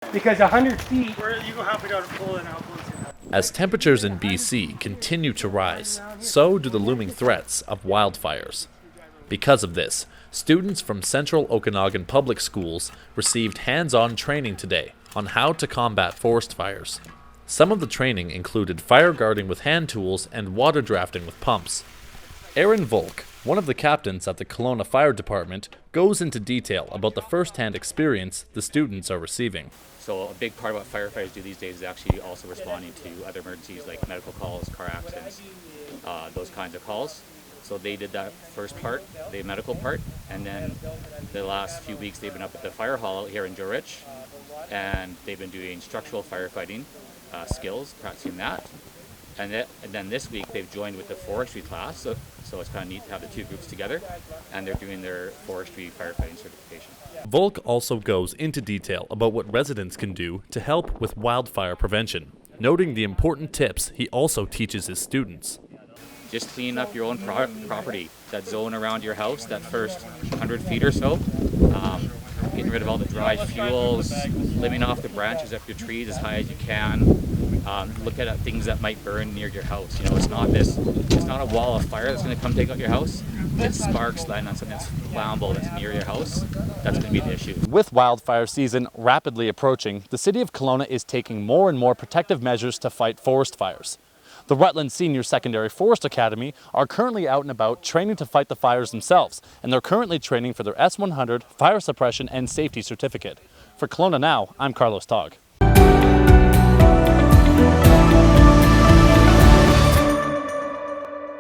Because 100 feet, where you go halfway down a pole and out. As temperatures in BC continue to rise, so do the looming threats of wildfires. Because of this, students from Central Okanagan Public Schools received hands-on training today on how to combat forest fires. Some of the training included fire guarding with hand tools and water drafting with pumps. Aaron Volk, one of the captains at the Kelowna Fire Department, goes into detail about the first-hand experience the students are receiving. So a big part of what firefighters do these days is actually also responding to other emergencies like medical calls, car accidents, those kinds of calls. So they did that first part, the medical part, and then the last few weeks they've been up at the fire hall here in Joe Rich, and they've been doing structural firefighting skills, practicing that. And then this week they've joined with the forestry class, so it's kind of neat to have the two groups together, and they're doing their forestry firefighting certification. Volk also goes into detail about what residents can do to help with wildfire prevention, noting the important tips he also teaches his students. Just clean up your own property, that zone around your house, that first 100 feet or so. Getting rid of all the dry fuels, limbing off the branches of your trees as high as you can. Look at things that might burn near your house. You know, it's not a wall of fire that's going to come take out your house. It's sparks landing on something that's flammable that's near your house. That's going to be the issue. With wildfire season rapidly approaching, the City of Kelowna is taking more and more protective measures to fight forest fires. The Rutland Senior Secondary Forest Academy are currently out and about training to fight the fires themselves, and they're currently training for their S100 Fire Suppression and Safety Certificate. For Kelowna Now, I'm Carlos Togg.